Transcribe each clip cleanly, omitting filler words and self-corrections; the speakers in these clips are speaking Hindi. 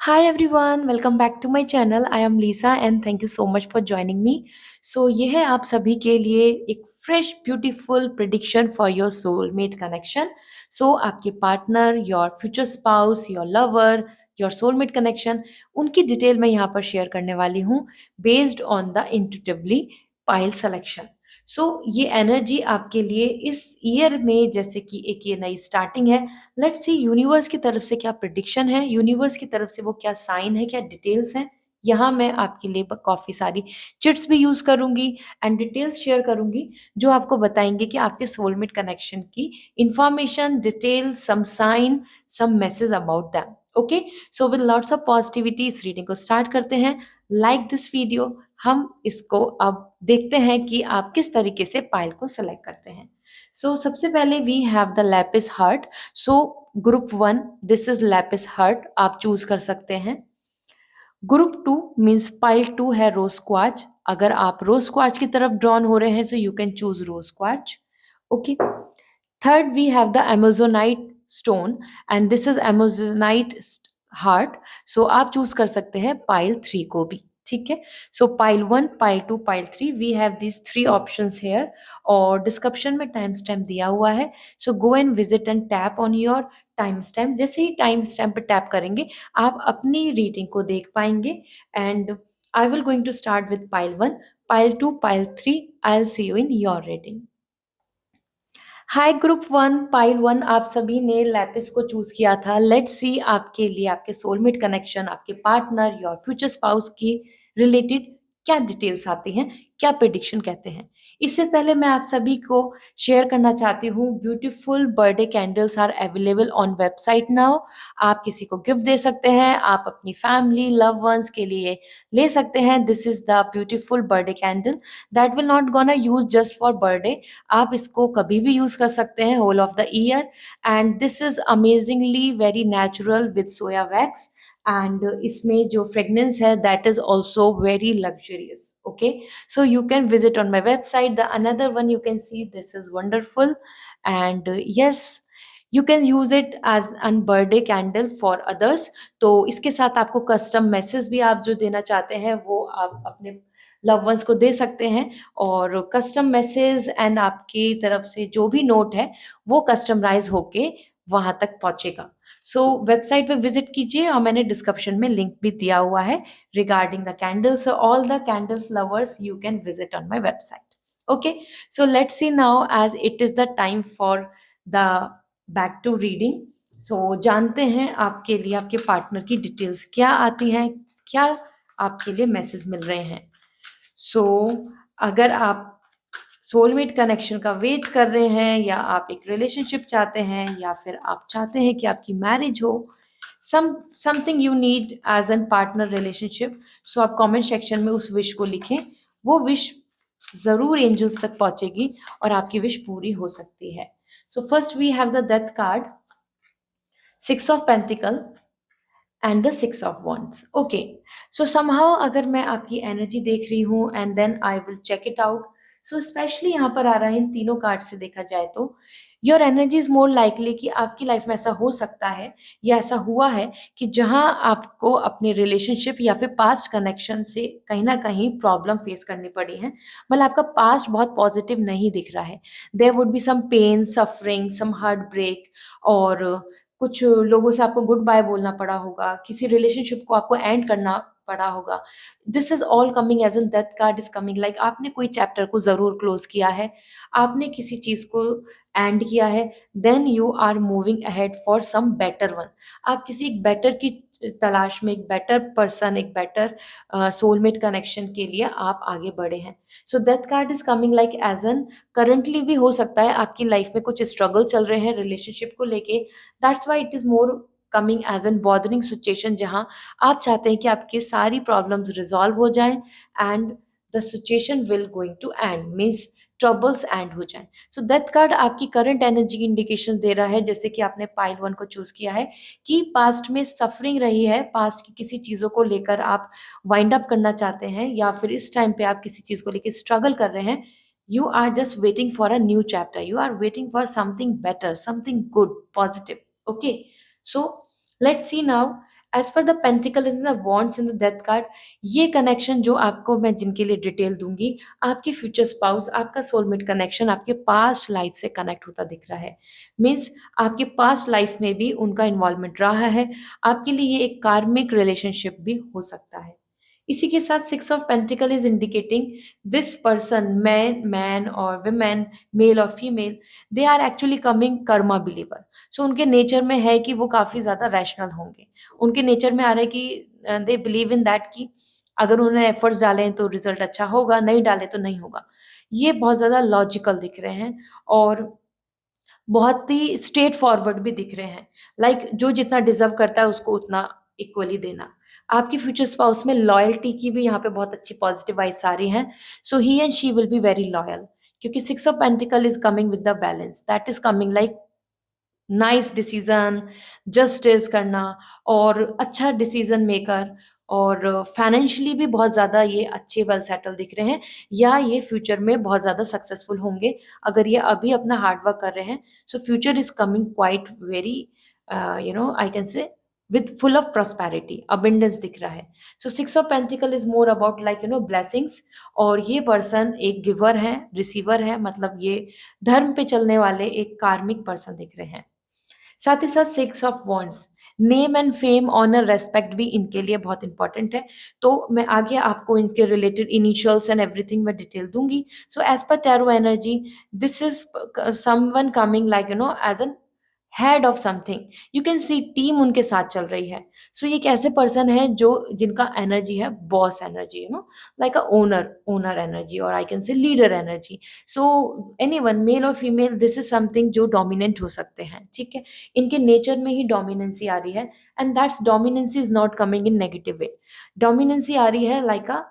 Hi everyone, welcome back to my channel. I am Lisa and thank you so much for joining me. ये है आप सभी के लिए एक fresh beautiful prediction for your soulmate connection. आपके partner, your future spouse, your lover, your soulmate connection, उनकी डिटेल मैं यहाँ पर शेयर करने वाली हूँ based on the intuitively pile selection. ये एनर्जी आपके लिए इस ईयर में, जैसे कि एक ये नई स्टार्टिंग है, लेट्स सी यूनिवर्स की तरफ से क्या प्रिडिक्शन है, यूनिवर्स की तरफ से वो क्या साइन है, क्या डिटेल्स हैं. यहाँ मैं आपके लिए काफ़ी सारी चिट्स भी यूज़ करूँगी एंड डिटेल्स शेयर करूँगी जो आपको बताएंगे कि आपके सोलमेट कनेक्शन की information, detail, some sign, some message about them. Okay, with lots of positivity इस रीडिंग को स्टार्ट करते हैं. Like this video. हम इसको अब देखते हैं कि आप किस तरीके से पाइल को सेलेक्ट करते हैं. सबसे पहले we have the lapis heart. Group 1, this is lapis heart, आप चूज कर सकते हैं. ग्रुप 2 मीन्स पाइल 2 है रोज स्क्वाच. अगर आप रोज स्क्वाच की तरफ ड्रॉन हो रहे हैं so you can choose rose स्क्वाच. Okay. Third we have the amazonite stone and this is amazonite heart. आप चूज कर सकते हैं पाइल 3 को भी. ठीक है. Pile 1, pile 2, pile 3, we have this 3 options here और डिस्क्रिप्शन में टाइम स्टैम्प दिया हुआ है. Go and visit and tap on your time stamp. जैसे ही टाइम स्टैम्प पर टैप करेंगे आप अपनी रीडिंग को देख पाएंगे. And I will going to start with pile 1, pile 2, pile 3. I will see you in your reading. Hi group 1, pile 1, आप सभी ने लैपिस को चूज किया था. लेट्स सी आपके लिए आपके सोलमेट कनेक्शन, आपके पार्टनर, योर फ्यूचर स्पाउस की रिलेटेड क्या डिटेल्स आती हैं, क्या प्रिडिक्शन कहते हैं. इससे पहले मैं आप सभी को शेयर करना चाहती हूँ, beautiful birthday candles are available on website now. आप किसी को गिफ्ट दे सकते हैं, आप अपनी फैमिली, लव वंस के लिए ले सकते हैं. This is the beautiful birthday candle that will not gonna use just for birthday. आप इसको कभी भी यूज कर सकते हैं whole of the year. And this is amazingly very natural with soya wax. And इसमें जो फ्रेगनेंस है that is also very luxurious. Okay, you can visit on my website. The another one you can see, this is wonderful. And yes, you can use it as an birthday candle for others. तो इसके साथ आपको कस्टम मैसेज भी आप जो देना चाहते हैं वो आप अपने लव वंस को दे सकते हैं. और कस्टम मैसेज एंड आपकी तरफ से जो भी नोट है वो कस्टमाइज होके वहां तक पहुंचेगा. वेबसाइट पे विजिट कीजिए और मैंने डिस्क्रिप्शन में लिंक भी दिया हुआ है regarding the candles. All the candles lovers, you can visit on my website. Okay, let's see now as it is the time for the back to reading. जानते हैं आपके लिए आपके पार्टनर की डिटेल्स क्या आती हैं, क्या आपके लिए मैसेज मिल रहे हैं. अगर आप सोलमेट कनेक्शन का वेट कर रहे हैं या आप एक रिलेशनशिप चाहते हैं या फिर आप चाहते हैं कि आपकी मैरिज हो, something you need as an partner relationship, आप कमेंट सेक्शन में उस विश को लिखें. वो विश जरूर एंजल्स तक पहुंचेगी और आपकी विश पूरी हो सकती है. First we have the death card, 6 of pentacle and the 6 of wands. Okay, somehow अगर मैं आपकी एनर्जी देख रही हूँ and then I will check it out. Specially यहाँ पर आ रहा है इन तीनों कार्ड से देखा जाए तो your energy is more likely कि आपकी लाइफ में ऐसा हो सकता है या ऐसा हुआ है कि जहाँ आपको अपने रिलेशनशिप या फिर पास्ट कनेक्शन से कहीं ना कहीं प्रॉब्लम फेस करनी पड़ी है. मतलब आपका पास्ट बहुत पॉजिटिव नहीं दिख रहा है. There would be some pain, suffering, some heart break, और कुछ लोगों से आपको गुड बाय बोलना पड़ा होगा, किसी रिलेशनशिप को आपको एंड करना पड़ा होगा. This is all coming as an death card is coming like आपने कोई चैप्टर को जरूर क्लोज किया है, आपने किसी चीज को एंड किया है. Then you are moving ahead for some better one. आप किसी एक बेटर की तलाश में, एक बेटर पर्सन, एक बेटर सोलमेट कनेक्शन के लिए आप आगे बढ़े हैं. Death card is coming like as an currently भी हो सकता है आपकी लाइफ में कुछ स्ट्रगल चल रहे हैं रिलेशनशिप को लेके. That's why it is more coming as an bothering situation जहाँ आप चाहते हैं कि आपकी सारी प्रॉब्लम्स रिजॉल्व हो जाएं and the situation will going to end, means troubles end हो जाएं. डेथ कार्ड आपकी करंट एनर्जी की इंडिकेशन दे रहा है, जैसे कि आपने पाइल 1 को चूज किया है कि पास्ट में सफरिंग रही है, पास्ट की किसी चीज़ों को लेकर आप वाइंड अप करना चाहते हैं या फिर इस टाइम पे आप किसी चीज़ को लेकर स्ट्रगल कर रहे हैं. You are just waiting for a new chapter. You are waiting for something better, something good, positive. Okay. So let's see now as per the pentacle in the wands in the death card, ये कनेक्शन जो आपको मैं जिनके लिए डिटेल दूंगी, आपके फ्यूचर स्पाउस, आपका सोलमेट कनेक्शन आपके पास्ट लाइफ से कनेक्ट होता दिख रहा है। मीन्स आपके पास्ट लाइफ में भी उनका इन्वॉल्वमेंट रहा है, आपके लिए ये एक कार्मिक रिलेशनशिप भी हो सकता है। इसी के साथ six of pentacle is indicating this person, man और विमेन, मेल और female, they are actually coming karma believer. So उनके नेचर में है कि वो काफ़ी ज़्यादा रैशनल होंगे। उनके नेचर में आ रहा है कि दे बिलीव इन दैट कि अगर उन्होंने एफर्ट्स डाले तो रिजल्ट अच्छा होगा, नहीं डाले तो नहीं होगा। ये बहुत ज़्यादा लॉजिकल दिख रहे हैं और बहुत ही स्ट्रेट फॉरवर्ड भी दिख रहे हैं। लाइक जो जितना डिजर्व करता है उसको उतना इक्वली देना। आपकी फ्यूचर स्पाउस में लॉयल्टी की भी यहाँ पे बहुत अच्छी पॉजिटिव वाइब्स आ रही हैं। So he and she will be very loyal, क्योंकि six of pentacle is coming with the balance, that is coming like nice decision, justice करना और अच्छा डिसीजन मेकर, और फाइनेंशियली भी बहुत ज़्यादा ये अच्छे वेल सेटल दिख रहे हैं, या ये फ्यूचर में बहुत ज़्यादा सक्सेसफुल होंगे अगर ये अभी अपना हार्डवर्क कर रहे हैं। So future is coming quite very I can से with full of prosperity, abundance दिख रहा है। So six of pentacle is more about like blessings, और ये पर्सन एक गिवर है, रिसीवर है, मतलब ये धर्म पे चलने वाले एक कार्मिक पर्सन दिख रहे हैं। साथ ही साथ six of wands, name and fame, honour, respect भी इनके लिए बहुत इंपॉर्टेंट है। तो मैं आगे आपको इनके रिलेटेड इनिशियल्स एंड एवरीथिंग मैं डिटेल दूंगी। So as per tarot energy, this is someone coming like as an head of something, you can see team उनके साथ चल रही है। सो ये एक ऐसे पर्सन है जो जिनका एनर्जी है boss energy, like a owner energy, और I can say leader energy. So anyone, male और फीमेल, दिस इज समथिंग जो डोमिनेंट हो सकते हैं, ठीक है। इनके नेचर में ही डोमिनेंसी आ रही है, and that's dominancy is not coming in negative way. Dominancy आ रही है like a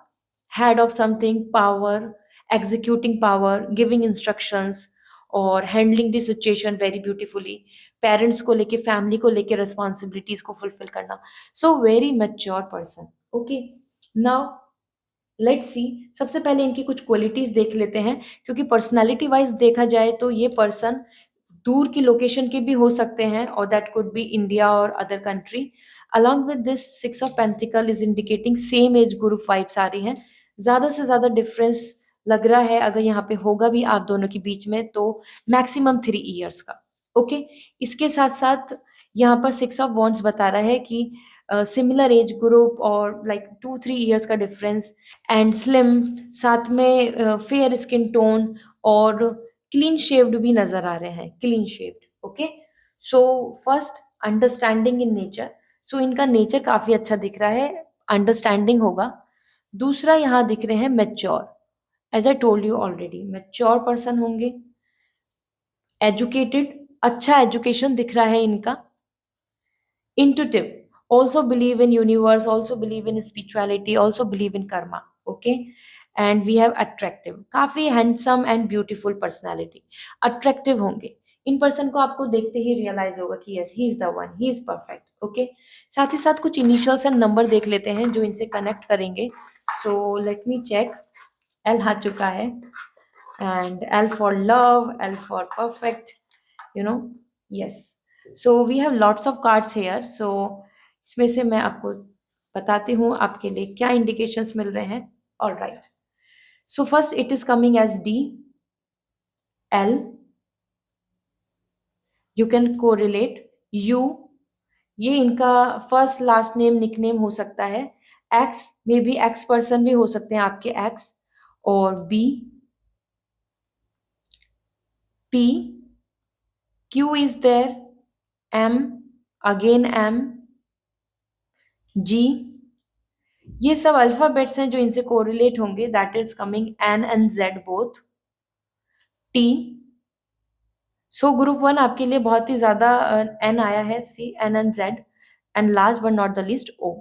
head of something, power, executing power, giving instructions और handling the situation very beautifully, parents को लेके, फैमिली को लेके रिस्पॉन्सिबिलिटीज को फुलफिल करना। So very mature person. Okay, now let's see, सबसे पहले इनकी कुछ क्वालिटीज देख लेते हैं, क्योंकि पर्सनालिटी वाइज देखा जाए तो ये पर्सन दूर की लोकेशन के भी हो सकते हैं, और दैट कुड बी इंडिया और other country. Along with this six of pentacle is indicating same age group vibes आ रही हैं। ज़्यादा से ज़्यादा डिफरेंस लग रहा है, अगर यहाँ पे होगा भी आप दोनों के बीच में, तो मैक्सिमम 3 इयर्स का। ओके, इसके साथ साथ यहाँ पर सिक्स ऑफ वॉन्ड्स बता रहा है कि सिमिलर एज ग्रुप और लाइक 2-3 इयर्स का डिफरेंस, एंड स्लिम, साथ में फेयर स्किन टोन, और क्लीन शेव्ड भी नजर आ रहे हैं, clean shaved. Okay, so first, understanding in nature. सो इनका नेचर काफी अच्छा दिख रहा है, अंडरस्टैंडिंग होगा। दूसरा यहाँ दिख रहे हैं mature, as I told you already, mature person होंगे। एजुकेटेड, अच्छा एजुकेशन दिख रहा है इनका। Intuitive, also believe in universe, also believe in spirituality, also believe in karma. Okay, and we have attractive, काफी handsome and beautiful personality, attractive होंगे। इन पर्सन को आपको देखते ही रियलाइज होगा कि yes, he is the one, he is perfect. Okay, साथ ही साथ कुछ इनिशियल्स एंड नंबर देख लेते हैं जो इनसे कनेक्ट करेंगे। So let me check. L आ चुका है, and L for love, L for perfect, yes. So we have lots of cards here. सो इसमें से मैं आपको बताती हूँ आपके लिए क्या इंडिकेशंस मिल रहे हैं। All right, so first it is coming as D, L, you can correlate, you, ये इनका फर्स्ट लास्ट नेम निकनेम हो सकता है। X, maybe X person भी हो सकते हैं आपके एक्स, और B, P, Q is there, M, again M, G, ये सब अल्फाबेट्स हैं जो इनसे कोरिलेट होंगे, that is coming N and Z both, T. So group one आपके लिए बहुत ही ज्यादा एन आया है, C, N and Z, and last but not the least O.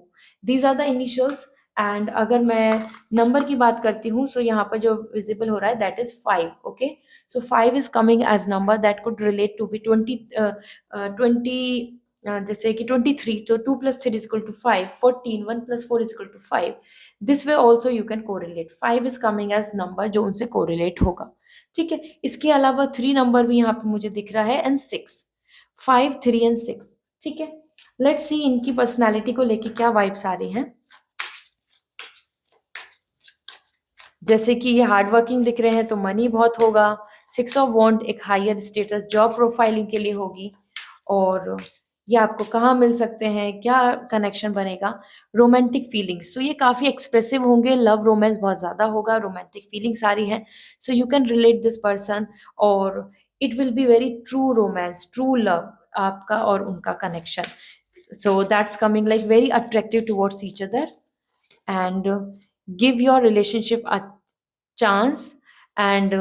These are the initials. And अगर मैं नंबर की बात करती हूँ, सो यहाँ पर जो विजिबल हो रहा है that is 5। Okay, so 5 is coming as number that could relate to be 20, जैसे कि 23, तो 2 + 3 = 5, 14, 1 + 4 = 5। This way also you can correlate, 5 is coming as number जो उनसे कोरिलेट होगा, ठीक है। इसके अलावा 3 नंबर भी यहाँ पे मुझे दिख रहा है, एंड 6, 5, 3 एंड 6। ठीक है, लेट्स सी इनकी पर्सनालिटी को लेके क्या वाइब्स आ रही हैं। जैसे कि ये हार्ड वर्किंग दिख रहे हैं तो मनी बहुत होगा। 6 ऑफ वॉन्ड एक हायर स्टेटस जॉब प्रोफाइलिंग के लिए होगी। और ये आपको कहाँ मिल सकते हैं, क्या कनेक्शन बनेगा। रोमांटिक फीलिंग्स, तो ये काफ़ी एक्सप्रेसिव होंगे, लव रोमांस बहुत ज़्यादा होगा, रोमांटिक फीलिंग्स आ रही है। So you can relate this person, और it will be very true romance, true love, आपका और उनका connection. So that's coming like very attractive towards each other, and give your relationship a chance, and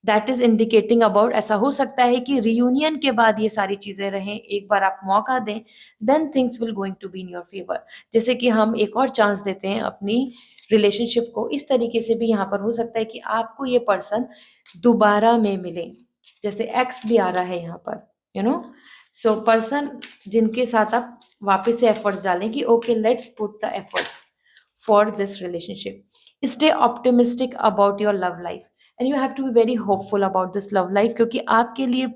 that is indicating about, ऐसा हो सकता है कि रियूनियन के बाद ये सारी चीज़ें रहें, एक बार आप मौका दें, then things will going to be in your favor। जैसे कि हम एक और चांस देते हैं अपनी रिलेशनशिप को, इस तरीके से भी यहाँ पर हो सकता है कि आपको ये पर्सन दोबारा में मिले, जैसे एक्स भी आ रहा है यहाँ पर, यू नो। सो पर्सन जिनके साथ आप वापस से एफर्ट्स डालें कि okay let's put the efforts for this relationship. Stay optimistic about your love life, and you have to be very hopeful about this love life, क्योंकि आपके लिए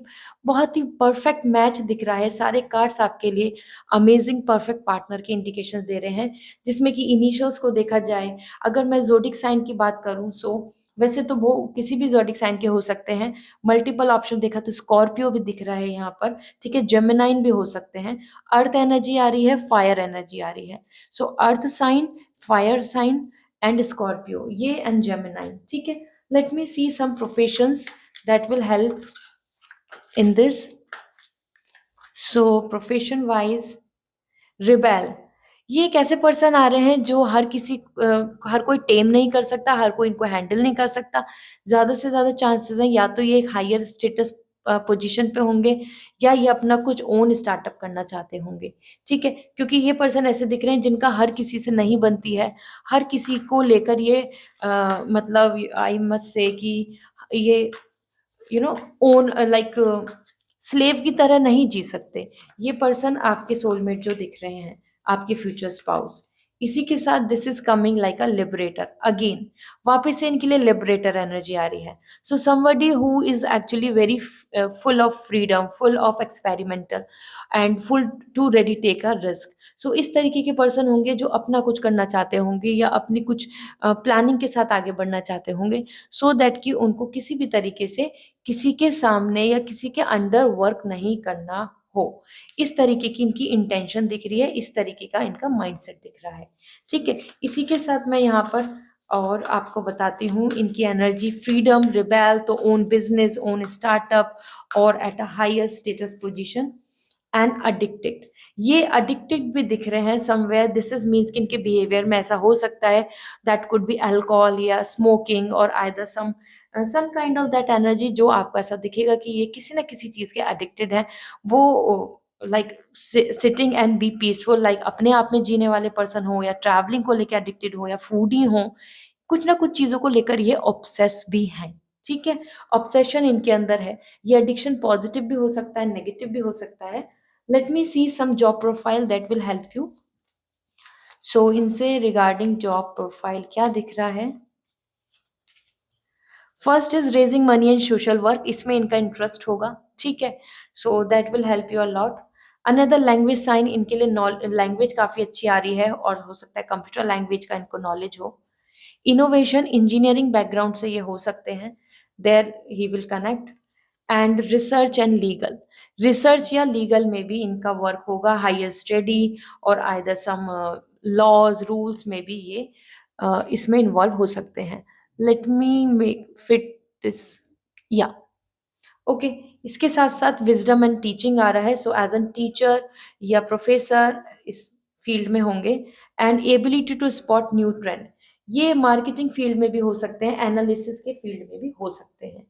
बहुत ही परफेक्ट मैच दिख रहा है। सारे कार्ड्स आपके लिए अमेजिंग परफेक्ट पार्टनर के इंडिकेशंस दे रहे हैं, जिसमें कि इनिशियल्स को देखा जाए, अगर मैं जोडिक साइन की बात करूं, सो वैसे तो वो किसी भी जोडिक साइन के हो सकते हैं। मल्टीपल ऑप्शन देखा तो स्कॉर्पियो भी दिख रहा है यहाँ पर, ठीक है, जेमिनाइन भी हो सकते हैं। अर्थ एनर्जी आ रही है, फायर एनर्जी आ रही है। So earth sign, fire sign and Scorpio, ये एंड जेमिनाई, ठीक है। Let me see some professions that will help in this. So profession wise, rebel, ये एक ऐसे पर्सन आ रहे हैं जो हर कोई टेम नहीं कर सकता, हर कोई इनको हैंडल नहीं कर सकता। ज़्यादा से ज़्यादा चांसेस हैं या तो ये एक हायर स्टेटस पोजीशन पे होंगे, या ये अपना कुछ ओन स्टार्टअप करना चाहते होंगे, ठीक है। क्योंकि ये पर्सन ऐसे दिख रहे हैं जिनका हर किसी से नहीं बनती है, हर किसी को लेकर ये मतलब आई मस्ट से कि ये you no own like slave की तरह नहीं जी सकते। ये पर्सन आपके सोलमेट जो दिख रहे हैं, आपके फ्यूचर स्पाउस, इसी के साथ this is coming like a liberator again. वापस से इनके लिए लिबरेटर एनर्जी आ रही है। So somebody who is actually very full of freedom, full of experimental and full to ready take a risk. So इस तरीके के पर्सन होंगे जो अपना कुछ करना चाहते होंगे, या अपनी कुछ प्लानिंग के साथ आगे बढ़ना चाहते होंगे, सो दैट कि उनको किसी भी तरीके से किसी के सामने या किसी के अंडर वर्क नहीं करना हो। इस तरीके की इनकी इंटेंशन दिख रही है, इस तरीके का इनका माइंडसेट दिख रहा है, ठीक है। इसी के साथ मैं यहाँ पर और आपको बताती हूँ इनकी एनर्जी। फ्रीडम, रिबेल, तो ओन बिजनेस, ओन स्टार्टअप, और at a higher status position, and addicted. ये अडिक्टेड भी दिख रहे हैं समवेयर। दिस इज मीन्स कि इनके बिहेवियर में ऐसा हो सकता है, दैट कुड बी अल्कोहल या स्मोकिंग, और either some kind of that energy, जो आपको ऐसा दिखेगा कि ये किसी ना किसी चीज़ के एडिक्टेड हैं। वो like sitting and be peaceful, like अपने आप में जीने वाले पर्सन हो, या ट्रैवलिंग को लेकर एडिक्टेड हो, या फूडी हो, कुछ ना कुछ चीज़ों को लेकर ये ऑब्सेस भी हैं, ठीक है। ऑब्सेशन इनके अंदर है। ये एडिक्शन पॉजिटिव भी हो सकता है, नेगेटिव भी हो सकता है। Let me see some job profile that will help you. So इनसे रिगार्डिंग जॉब प्रोफाइल क्या दिख रहा है। First is raising money and social work, इसमें इनका इंटरेस्ट होगा, ठीक है। So that will help you a lot. Another language sign, इनके लिए लैंग्वेज काफ़ी अच्छी आ रही है, और हो सकता है कंप्यूटर लैंग्वेज का इनको नॉलेज हो। इनोवेशन, इंजीनियरिंग बैकग्राउंड से ये हो सकते हैं, there he will connect. And research and legal, research या लीगल में भी इनका वर्क होगा, हायर स्टडी, और आइदर सम लॉज रूल्स में भी ये इसमें इन्वॉल्व हो सकते हैं। Let me make fit this, या ओके। इसके साथ साथ विजडम एंड टीचिंग आ रहा है, सो एज एन टीचर या प्रोफेसर इस फील्ड में होंगे। And ability to spot new trend, ये मार्केटिंग फील्ड में भी हो सकते हैं, एनालिसिस के फील्ड में भी हो सकते हैं।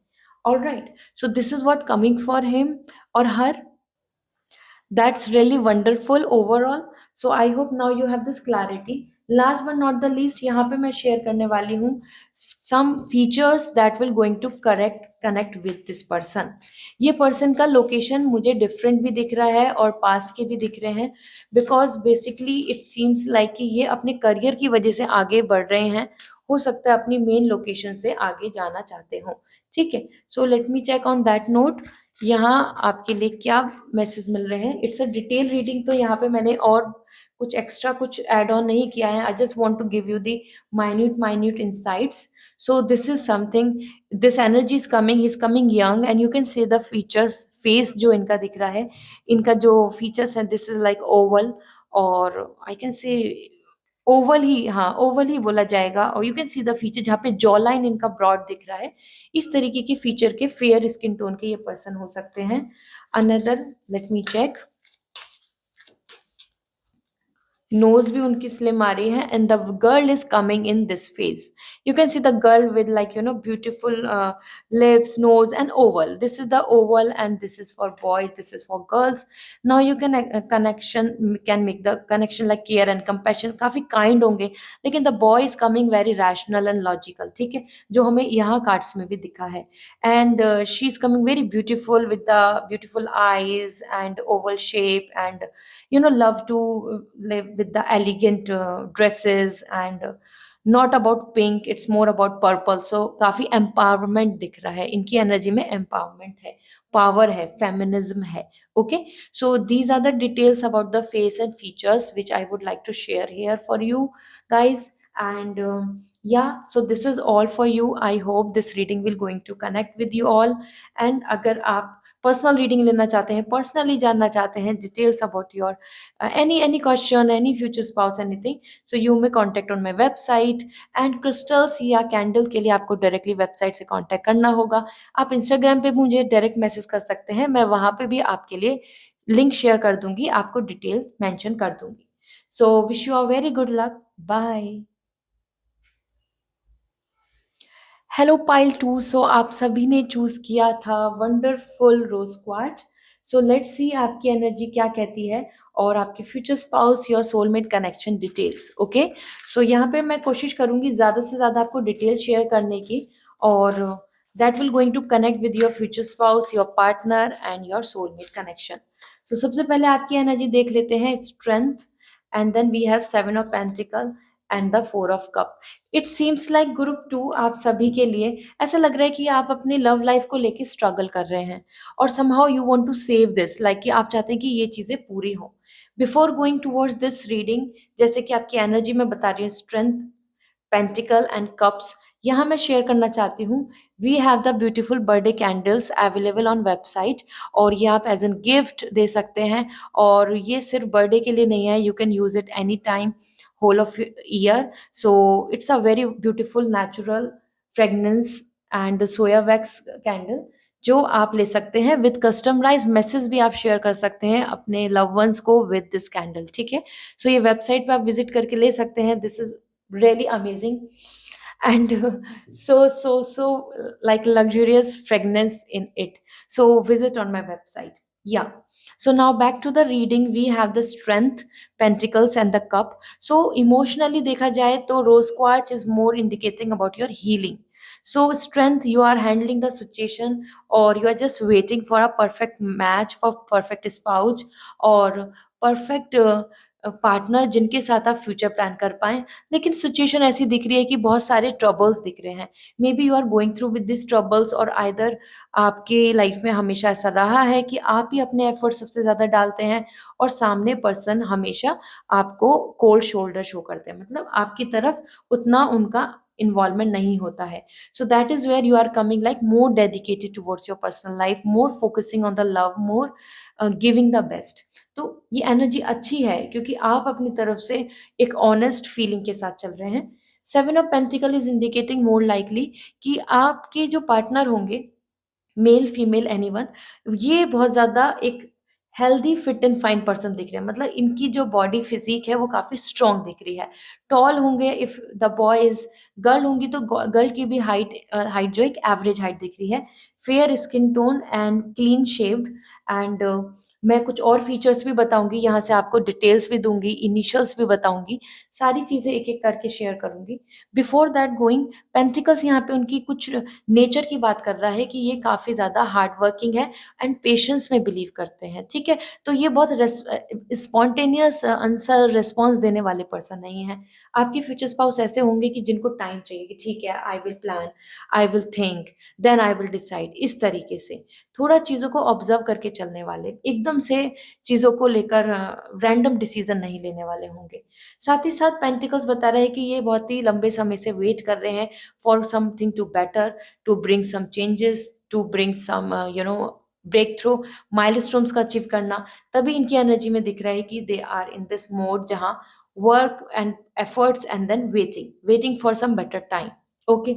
All right, so this is what coming for him और हर। That's really wonderful overall. So I hope now you have this clarity. Last but not the least, यहाँ पे मैं शेयर करने वाली हूँ some features that will going to correct connect with this person. ये person का location मुझे different भी दिख रहा है और past के भी दिख रहे हैं, because basically it seems like कि ये अपने career की वजह से आगे बढ़ रहे हैं, हो सकता है अपनी main location से आगे जाना चाहते हो, ठीक है। So let me check on that note. यहाँ आपके लिए क्या मैसेज मिल रहे हैं। इट्स अ डिटेल रीडिंग, तो यहाँ पे मैंने और कुछ एक्स्ट्रा कुछ ऐड ऑन नहीं किया है। I just want to give you the minute minute insights. So this is something, this energy is coming, he is coming young and you can see the features, face जो इनका दिख रहा है, इनका जो फीचर्स है, दिस इज लाइक ओवल, और आई कैन से ओवल ही, हाँ ओवल ही बोला जाएगा। और you can see the feature जहाँ पे जॉ लाइन इनका ब्रॉड दिख रहा है। इस तरीके के फीचर के फेयर स्किन टोन के ये पर्सन हो सकते हैं। Another, let me check. Nose भी उनकी स्लिम आ रही है and the girl is coming in this phase. You can see the girl with like beautiful lips, nose and oval. This is the oval and this is for boys, this is for girls. Now you can connection can make the connection like care and compassion, काफी kind होंगे, लेकिन the boy is coming very rational and logical, ठीक है, जो हमें यहाँ कार्ड्स में भी दिखा है। and she is coming very beautiful with the beautiful eyes and oval shape, and love to live with the elegant dresses, and not about pink, it's more about purple. So काफी empowerment दिख रहा है, इनकी एनर्जी में empowerment है, पावर है, फेमिनिज्म है। Okay, so these are the details about the face and features which I would like to share here for you guys. And yeah, so this is all for you. I hope this reading will going to connect with you all. And अगर आप पर्सनल रीडिंग लेना चाहते हैं, पर्सनली जानना चाहते हैं details about your any question, any future spouse, anything, so you may contact on my website. And crystals या कैंडल के लिए आपको डायरेक्टली वेबसाइट से कांटेक्ट करना होगा। आप इंस्टाग्राम पे मुझे डायरेक्ट मैसेज कर सकते हैं, मैं वहाँ पे भी आपके लिए लिंक शेयर कर दूंगी, आपको डिटेल्स मेंशन कर दूंगी। So wish you a very good luck, bye. Hello pile two, so आप सभी ने चूज किया था वंडरफुल रोज क्वाच। सो लेट्स सी आपकी एनर्जी क्या कहती है, और आपके future spouse, your soulmate connection details. Okay, so यहाँ पे मैं कोशिश करूंगी ज़्यादा से ज़्यादा आपको डिटेल्स शेयर करने की, और that will going to connect with your future spouse, your partner and your soulmate connection. So सबसे पहले आपकी एनर्जी देख लेते हैं, strength, and then we have 7 of pentacle and the 4 of cup. It seems like group 2 आप सभी के लिए ऐसा लग रहा है कि आप अपनी लव लाइफ को लेके स्ट्रगल कर रहे हैं, और somehow you want to save this, like कि आप चाहते हैं कि ये चीज़ें पूरी हों। Before going towards this reading, जैसे कि आपकी एनर्जी में बता रही है स्ट्रेंथ, पेंटिकल एंड कप्स, यहाँ मैं शेयर करना चाहती हूँ, we have the beautiful birthday candles available on website, और ये आप एज एन गिफ्ट दे सकते हैं। और ये सिर्फ बर्थडे के लिए नहीं है, you can use it any time, whole of year. So it's a very beautiful natural fragrance and soya wax candle, जो आप ले सकते हैं विद कस्टमाइज मैसेज भी आप शेयर कर सकते हैं अपने लव वंस को विद दिस कैंडल, ठीक है। सो ये वेबसाइट पे आप विजिट करके ले सकते हैं, this is really amazing and so like luxurious fragrance in it. So visit on my website. Yeah, so now back to the reading, we have the strength, pentacles and the cup. So emotionally देखा जाए तो rose quartz is more indicating about your healing. So strength, you are handling the situation, or you are just waiting for a perfect match, for perfect spouse, or perfect partner जिनके साथ आप फ्यूचर प्लान कर पाएँ। लेकिन सिचुएशन ऐसी दिख रही है कि बहुत सारे ट्रबल्स दिख रहे हैं। Maybe you are going through with this troubles, और आइदर आपके लाइफ में हमेशा ऐसा रहा है कि आप ही अपने एफर्ट सबसे ज़्यादा डालते हैं, और सामने पर्सन हमेशा आपको कोल्ड शोल्डर शो करते हैं, मतलब आपकी तरफ उतना उनका इन्वॉल्वमेंट नहीं होता है। So that is where you are coming like more dedicated towards your personal life, more focusing on the love, more giving the best. तो ये एनर्जी अच्छी है क्योंकि आप अपनी तरफ से एक ऑनेस्ट फीलिंग के साथ चल रहे हैं। 7 of pentacle is indicating more likely कि आपके जो पार्टनर होंगे, मेल फीमेल एनीवन, ये बहुत ज़्यादा एक healthy fit and fine person दिख रहे हैं, मतलब इनकी जो बॉडी फिजिक है वो काफ़ी स्ट्रॉन्ग दिख रही है। टॉल होंगे if the boy is, girl होंगी तो गर्ल की भी हाइट जो एक एवरेज हाइट दिख रही है। Fair skin tone and clean shaved, and मैं कुछ और फीचर्स भी बताऊंगी, यहाँ से आपको डिटेल्स भी दूंगी, इनिशियल्स भी बताऊंगी, सारी चीज़ें एक एक करके शेयर करूंगी। बिफोर दैट गोइंग, पेंटिकल्स यहाँ पे उनकी कुछ नेचर की बात कर रहा है कि ये काफ़ी ज़्यादा हार्ड वर्किंग है एंड पेशेंस में बिलीव करते हैं, ठीक है। तो ये बहुत स्पॉन्टेनियस आंसर रिस्पॉन्स देने वाले पर्सन नहीं है। आपके फ्यूचर स्पाउस ऐसे होंगे कि जिनको टाइम चाहिए कि ठीक है, I will plan, I will think, then I will decide. Right, इस तरीके से थोड़ा चीज़ों को ऑब्जर्व करके चलने वाले, एकदम से चीज़ों को लेकर रैंडम डिसीजन नहीं लेने वाले होंगे। साथ ही साथ पेंटिकल्स बता रहे हैं कि ये बहुत ही लंबे समय से वेट कर रहे हैं for something to better, to bring some changes, to bring some breakthrough, milestones का अचीव करना। तभी इनकी एनर्जी में दिख रहा है कि they are in this mode जहाँ work and efforts and then waiting for some better time. Okay,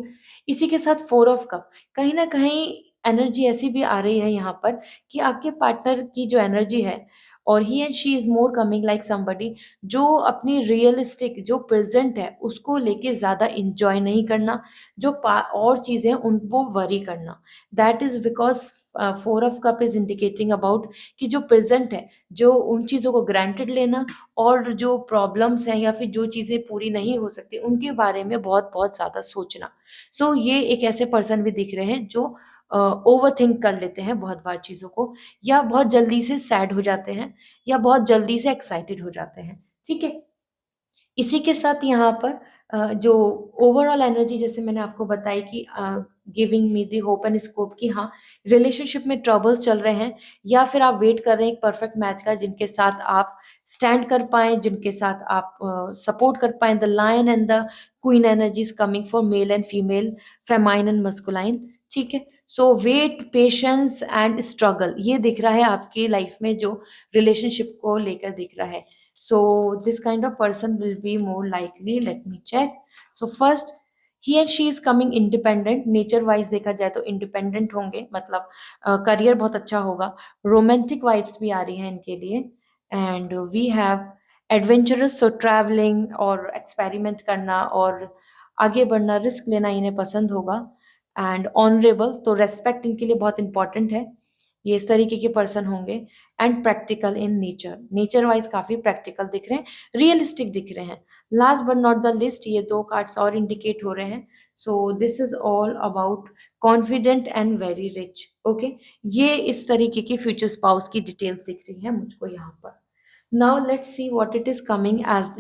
इसी के साथ 4 ऑफ कप, कहीं न कहीं एनर्जी ऐसी भी आ रही है यहाँ पर कि आपके पार्टनर की जो एनर्जी है, और he and she is more coming like somebody जो अपनी रियलिस्टिक जो प्रेज़ेंट है, उसको लेके ज़्यादा एन्जॉय नहीं करना, जो पा और चीज़ें उनको वरी करना। That is because 4 of cup is indicating about कि जो प्रेज़ेंट है, जो उन चीज़ों को ग्रांटेड लेना, और जो प्रॉब्लम्स हैं या फिर जो चीज़ें पूरी नहीं हो सकती, उनके बारे में बहुत-बहुत ज़्यादा सोचना। सो ये एक ऐसे पर्सन भी दिख रहे हैं जो ओवरथिंक कर लेते हैं बहुत बार चीज़ों को, या बहुत जल्दी से सैड हो जाते हैं, या बहुत जल्दी से एक्साइटेड हो जाते हैं, ठीक है? इसी के साथ यहाँ पर जो ओवरऑल एनर्जी जैसे मैंने आपको बताई कि giving me the hope and scope कि हाँ, रिलेशनशिप में ट्रबल्स चल रहे हैं, या फिर आप वेट कर रहे हैं एक परफेक्ट मैच का जिनके साथ आप स्टैंड कर पाएँ, जिनके साथ आप सपोर्ट कर पाएँ। The lion and the queen energy is coming for male and female, feminine and masculine, ठीक है? So wait, patience and struggle ये दिख रहा है आपकी लाइफ में, जो रिलेशनशिप को लेकर दिख रहा है। So this kind of person will be more likely. Let me check. So first, he and she is coming independent. Nature wise देखा जाए तो independent होंगे, मतलब करियर बहुत अच्छा होगा, रोमांटिक वाइब्स भी आ रही हैं इनके लिए, and we have adventurous, so travelling और एक्सपेरिमेंट करना और आगे बढ़ना, रिस्क लेना इन्हें पसंद होगा, एंड ऑनरेबल, तो रेस्पेक्ट इनके लिए बहुत इंपॉर्टेंट है, ये इस तरीके के पर्सन होंगे, and practical in nature, nature wise काफ़ी प्रैक्टिकल दिख रहे हैं, रियलिस्टिक दिख रहे हैं। Last but not the list, ये 2 कार्ड्स और इंडिकेट हो रहे हैं। सो this is all about confident and very rich, okay? ये इस तरीके की फ्यूचर स्पाउस की डिटेल्स दिख रही हैं मुझको यहाँ पर। Now let's see what it is coming as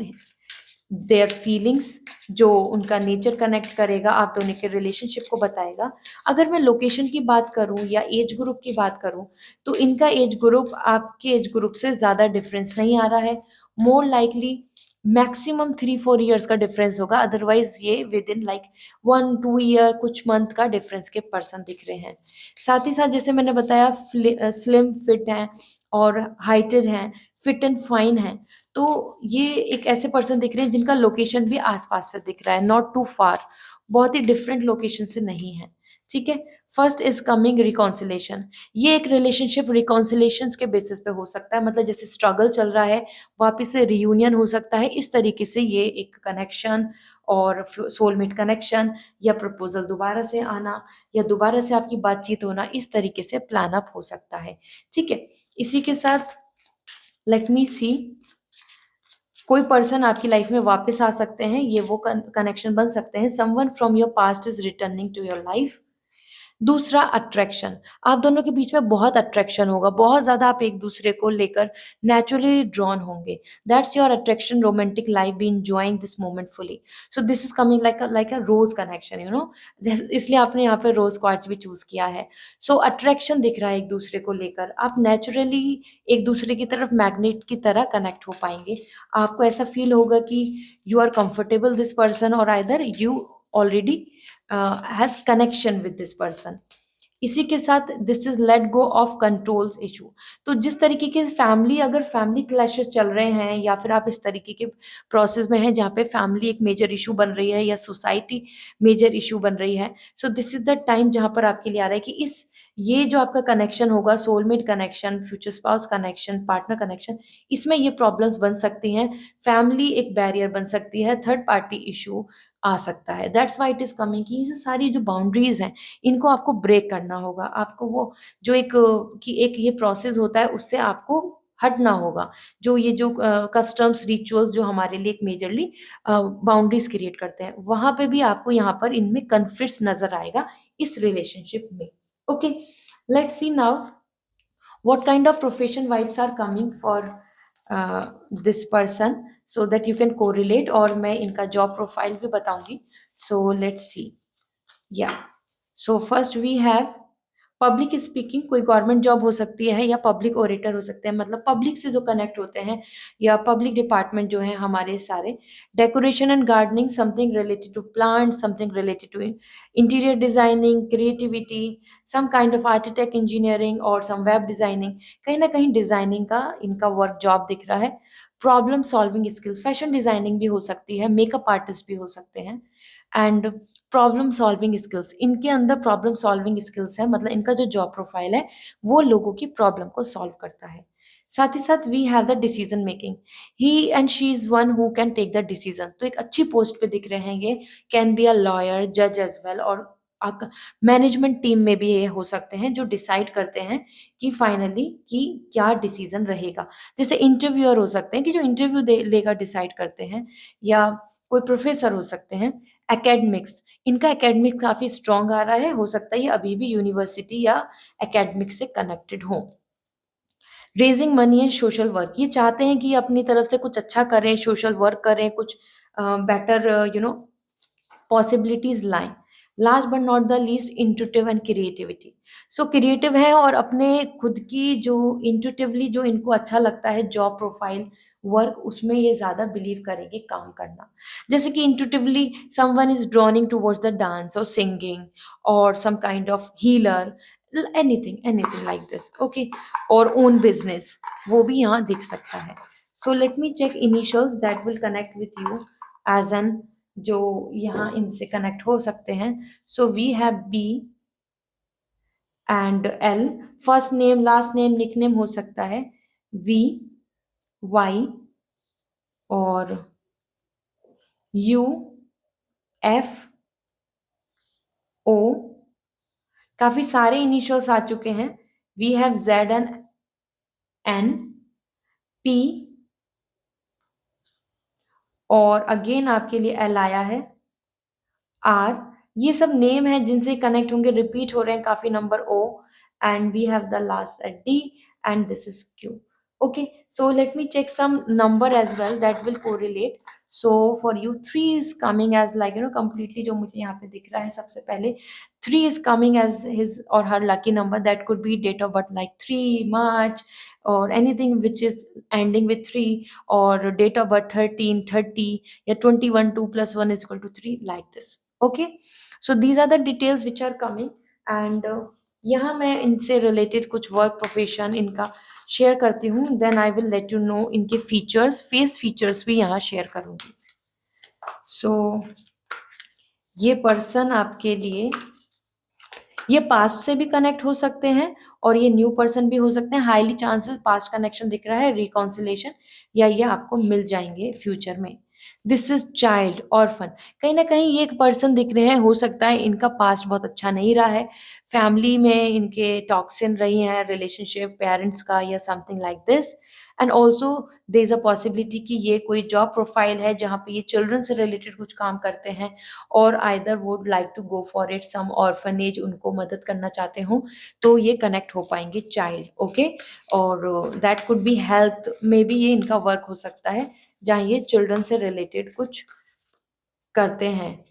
their feelings, जो उनका नेचर कनेक्ट करेगा आप दोनों के रिलेशनशिप को बताएगा। अगर मैं लोकेशन की बात करूँ या एज ग्रुप की बात करूँ, तो इनका एज ग्रुप आपके एज ग्रुप से ज़्यादा डिफरेंस नहीं आ रहा है। मोर लाइकली मैक्सिमम 3-4 ईयर्स का डिफरेंस होगा, अदरवाइज ये विद इन लाइक 1-2 ईयर कुछ मंथ का डिफरेंस के पर्सन दिख रहे हैं। साथ ही साथ जैसे मैंने बताया स्लिम फिट हैं और हाइटेड हैं, फिट एंड फाइन हैं। तो ये एक ऐसे पर्सन दिख रहे हैं जिनका लोकेशन भी आस-पास से दिख रहा है, नॉट टू फार, बहुत ही डिफरेंट लोकेशन से नहीं है, ठीक है? फर्स्ट इज़ कमिंग रिकॉन्सिलेशन, ये एक रिलेशनशिप रिकॉन्सिलेशंस के बेसिस पे हो सकता है, मतलब जैसे स्ट्रगल चल रहा है, वापस से रियूनियन हो सकता है, इस तरीके से ये एक कनेक्शन और सोलमेट कनेक्शन, या प्रपोज़ल दोबारा से आना, या दोबारा से आपकी बातचीत होना, इस तरीके से प्लान अप हो सकता है, ठीक है? इसी के साथ लेट मी सी, कोई पर्सन आपकी लाइफ में वापस आ सकते हैं, ये वो कनेक्शन बन सकते हैं। Someone from your past is returning to your life. दूसरा अट्रैक्शन, आप दोनों के बीच में बहुत अट्रैक्शन होगा, बहुत ज़्यादा आप एक-दूसरे को लेकर नेचुरली ड्रॉन होंगे। That's your attraction, romantic life, be enjoying this moment fully. So this is coming like a rose connection, you know, जैसे इसलिए आपने यहाँ पे रोज़ क्वार्ट्ज भी चूज़ किया है। सो अट्रैक्शन दिख रहा है एक-दूसरे को लेकर, आप नेचुरली एक-दूसरे की तरफ मैग्नेट की तरह कनेक्ट हो पाएँगे। आपको ऐसा फ़ील होगा कि you are comfortable this person, और either you already has connection with this person. इसी के साथ this is let go of controls issue. तो जिस तरीके के फैमिली, अगर फैमिली क्लैशेस चल रहे हैं, या फिर आप इस तरीके के प्रोसेस में हैं जहाँ पे फैमिली एक मेजर इशू बन रही है, या सोसाइटी मेजर इशू बन रही है, सो दिस इज़ द टाइम जहाँ पर आपके लिए आ रहा है कि इस ये जो आपका कनेक्शन होगा, soulmate connection, future spouse connection, partner connection, इसमें ये प्रॉब्लम्स बन सकती हैं। फैमिली एक बैरियर बन सकती है, थर्ड पार्टी इशू आ सकता है। That's why it is coming कि ये जो सारी जो बाउंड्रीज़ हैं, इनको आपको ब्रेक करना होगा। आपको वो जो एक कि एक ये प्रोसेस होता है, उससे आपको हटना होगा। जो ये जो कस्टम्स, रिचुअल्स जो हमारे लिए एक मेजरली बाउंड्रीज़ क्रिएट करते हैं, वहाँ पे भी आपको यहाँ पर इनमें कॉन्फ्लिक्ट्स नज़र आएगा इस रिलेशनशिप में। Okay, let's see now what kind of profession vibes are coming for this person so that you can correlate, और मैं इनका job profile भी बताऊंगी. So let's see. Yeah, so first we have public speaking कोई गवर्नमेंट जॉब हो सकती है या पब्लिक ओरेटर हो सकते हैं, मतलब पब्लिक से जो कनेक्ट होते हैं या पब्लिक डिपार्टमेंट जो है हमारे सारे। Decoration and gardening, something related to plant, something related to interior designing, creativity, some kind of architect engineering और सम वेब डिजाइनिंग, कहीं ना कहीं डिजाइनिंग का इनका वर्क जॉब दिख रहा है। Problem solving skills, fashion designing भी हो सकती है, मेकअप आर्टिस्ट भी हो सकते हैं। एंड प्रॉब्लम सॉल्विंग स्किल्स, इनके अंदर प्रॉब्लम सॉल्विंग स्किल्स है, मतलब इनका जो जॉब प्रोफाइल है वो लोगों की प्रॉब्लम को सॉल्व करता है। साथ ही साथ we have the decision making, he and she is one who can take the decision, तो एक अच्छी पोस्ट पे दिख रहे हैं ये। कैन बी अ लॉयर, जज एज वेल, और मैनेजमेंट टीम में भी ये हो सकते हैं जो डिसाइड करते हैं कि फाइनली कि क्या डिसीजन रहेगा। जैसे इंटरव्यूअर हो सकते हैं कि जो इंटरव्यू लेगा डिसाइड करते हैं, या कोई प्रोफेसर हो सकते हैं। एकेडमिक्स, इनका एकेडमिक्स काफ़ी स्ट्रॉन्ग आ रहा है, हो सकता है ये अभी भी यूनिवर्सिटी या एकेडमिक्स से कनेक्टेड हो। Raising money and social work, ये चाहते हैं कि अपनी तरफ से कुछ अच्छा करें, सोशल वर्क करें, कुछ बेटर पॉसिबिलिटीज लाएं। Last but not the least, intuitive and creativity, so creative है और अपने खुद की जो इंट्यूटिवली जो इनको अच्छा लगता है जॉब प्रोफाइल वर्क, उसमें ये ज़्यादा बिलीव करेंगे काम करना। जैसे कि intuitively someone is drawing towards the dance और सिंगिंग और some kind of healer, anything anything like this, okay. और ओन बिजनेस, वो भी यहाँ दिख सकता है। So let me check initials that will connect with you as an, जो यहाँ इनसे कनेक्ट हो सकते हैं। So we have B and L, first name last name nickname हो सकता है, वी, वाई और यू, एफ, ओ, काफी सारे इनिशियल्स आ चुके हैं। We have Z and N, P, और अगेन आपके लिए एल आया है, आर। ये सब नेम है जिनसे कनेक्ट होंगे, रिपीट हो रहे हैं काफी number, O, and we have the last at D, and this is Q. Okay, so let me check some number as well that will correlate. So for you 3 is coming as like completely, जो मुझे यहाँ पे दिख रहा है सबसे पहले 3 is coming as his or her lucky number, that could be date of birth like 3 March or anything which is ending with 3, or date of birth 13 30 या 21, 2 plus 1 is equal to 3, like this. Okay, so these are the details which are coming, and यहाँ मैं इनसे रिलेटेड कुछ वर्क प्रोफेशन इनका शेयर करती हूँ, then I will let you know इनके फीचर्स, फेस फीचर्स भी यहाँ शेयर करूँगी। सो ये पर्सन आपके लिए, ये पास्ट से भी कनेक्ट हो सकते हैं और ये न्यू पर्सन भी हो सकते हैं। हाईली चांसेस पास्ट कनेक्शन दिख रहा है, रिकॉन्सिलेशन, या ये आपको मिल जाएंगे फ्यूचर में। दिस इज चाइल्ड ऑर्फन, कहीं ना कहीं ये एक पर्सन दिख रहे हैं, हो सकता है इनका पास्ट बहुत अच्छा नहीं रहा है, फैमिली में इनके टॉक्सिन रही हैं, रिलेशनशिप पेरेंट्स का या something like this. And also there is a possibility कि ये कोई जॉब प्रोफाइल है जहाँ पे ये चिल्ड्रन से रिलेटेड कुछ काम करते हैं, और either would like to go for it some orphanage, उनको मदद करना चाहते हो, तो ये कनेक्ट हो पाएंगे चाइल्ड, ओके। और दैट कुड बी हेल्थ में भी ये इनका वर्क हो सकता है, जहाँ ये चिल्ड्रन से रिलेटेड कुछ करते हैं।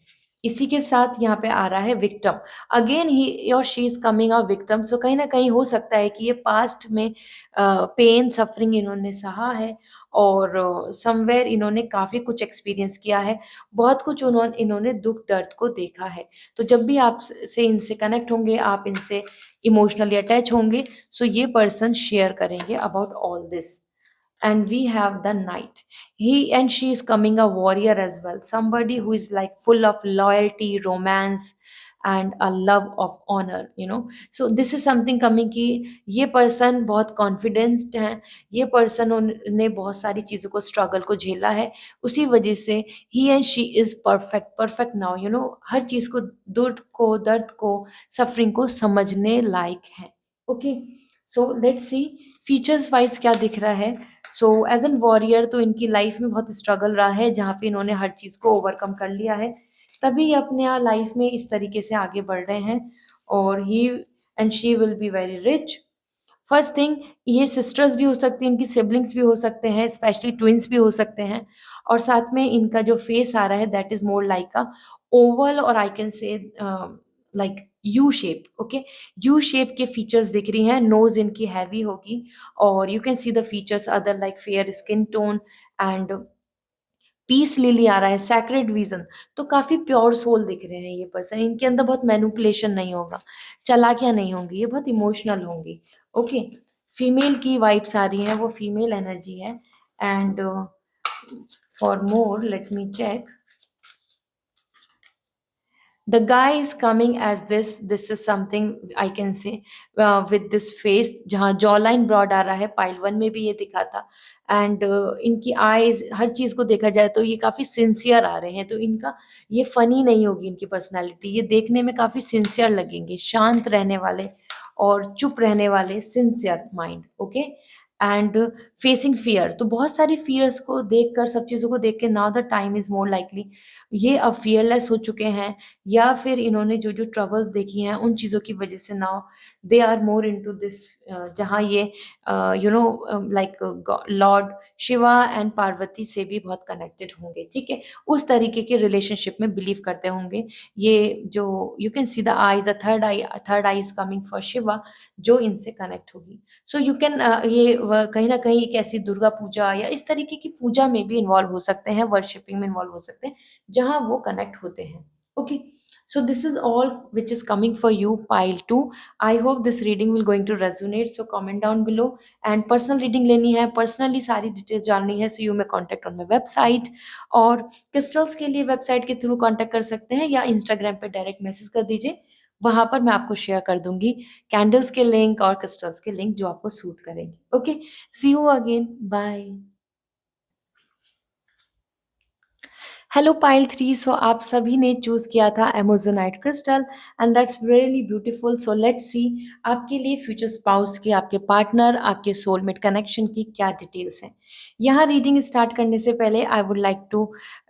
इसी के साथ यहाँ पे आ रहा है विक्टिम, अगेन ही और she is coming a victim, so कहीं ना कहीं हो सकता है कि ये पास्ट में पेन सफरिंग इन्होंने सहा है, और समवेयर इन्होंने काफ़ी कुछ एक्सपीरियंस किया है, बहुत कुछ इन्होंने दुख दर्द को देखा है। तो जब भी आप से इनसे कनेक्ट होंगे, आप इनसे इमोशनली अटैच होंगे, सो ये पर्सन शेयर करेंगे about all this. And we have the knight, he and she is coming a warrior as well, somebody who is like full of loyalty, romance and a love of honor, so this is something coming कि ये पर्सन बहुत कॉन्फिडेंस्ड है, ये पर्सन ने बहुत सारी चीज़ों को स्ट्रगल को झेला है, उसी वजह से he and she is perfect perfect now, हर चीज़ को, दर्द को सफरिंग को समझने लायक है। Okay, so let's see features wise क्या दिख रहा है। सो एज एन वॉरियर, तो इनकी लाइफ में बहुत स्ट्रगल रहा है, जहाँ पे इन्होंने हर चीज़ को ओवरकम कर लिया है, तभी ये अपने लाइफ में इस तरीके से आगे बढ़ रहे हैं, और he and she will be very rich. First thing, ये सिस्टर्स भी हो सकती हैं, इनकी सिबलिंग्स भी हो सकते हैं, स्पेशली ट्विंस भी हो सकते हैं, और साथ में इनका जो फेस आ रहा है that is more like a oval, और I can say like U shape, okay. U shape के फीचर्स दिख रही हैं, नोज इनकी हैवी होगी, और you can see the features other like fair skin tone and peace lily आ रहा है, सैक्रेड विजन। तो काफी प्योर सोल दिख रहे हैं ये पर्सन, इनके अंदर बहुत मैनिपुलेशन नहीं होगा, चालाकियां नहीं होंगी, ये बहुत इमोशनल होंगी, ओके। फीमेल की वाइब्स आ रही है, वो फीमेल एनर्जी है। And for more let me check, the guy is coming as this is something I can say with this face, जहाँ जॉ लाइन ब्रॉड आ रहा है, पाइल वन में भी ये दिखा था। एंड इनकी आईज, हर चीज को देखा जाए तो ये काफी सिंसियर आ रहे हैं, तो इनका ये फनी नहीं होगी इनकी पर्सनालिटी, ये देखने में काफी सिंसियर लगेंगे, शांत रहने वाले और चुप रहने वाले, sincere mind, okay. And facing fear, तो बहुत सारी फियर्स को देखकर, सब चीज़ों को देख के now the time is more likely ये अब फियरलेस हो चुके हैं, या फिर इन्होंने जो जो ट्रबल देखी हैं उन चीज़ों की वजह से now they are more into this, जहाँ ये you know like lord Shiva and Parvati से भी बहुत कनेक्टेड होंगे, ठीक है, उस तरीके के रिलेशनशिप में बिलीव करते होंगे। ये जो you can see the I, the third I is coming for Shiva, जो इनसे कनेक्ट होगी। सो यू कैन ये कहीं ना कहीं एक ऐसी दुर्गा पूजा या इस तरीके की पूजा में भी इन्वॉल्व हो सकते हैं, वर्शिपिंग में इन्वॉल्व हो सकते हैं, जहाँ वो कनेक्ट होते हैं, okay. So this is all which is coming for you, pile 2. I hope this reading will going to resonate, so comment down below, and personal reading लेनी है, personally सारी डिटेल्स जाननी है, so you may contact on my website, और crystals के लिए वेबसाइट के थ्रू कांटेक्ट कर सकते हैं, या इंस्टाग्राम पे डायरेक्ट मैसेज कर दीजिए, वहां पर मैं आपको शेयर कर दूंगी कैंडल्स के लिंक और क्रिस्टल्स के लिंक जो आपको सूट करेंगे, okay. See you again, bye. Hello pile 3, so आप सभी ने चूज़ किया था amazonite crystal, and that's really beautiful. So let's see आपके लिए फ्यूचर स्पाउस की, आपके पार्टनर, आपके सोलमेट कनेक्शन की क्या डिटेल्स हैं। यहाँ रीडिंग स्टार्ट करने से पहले I would like to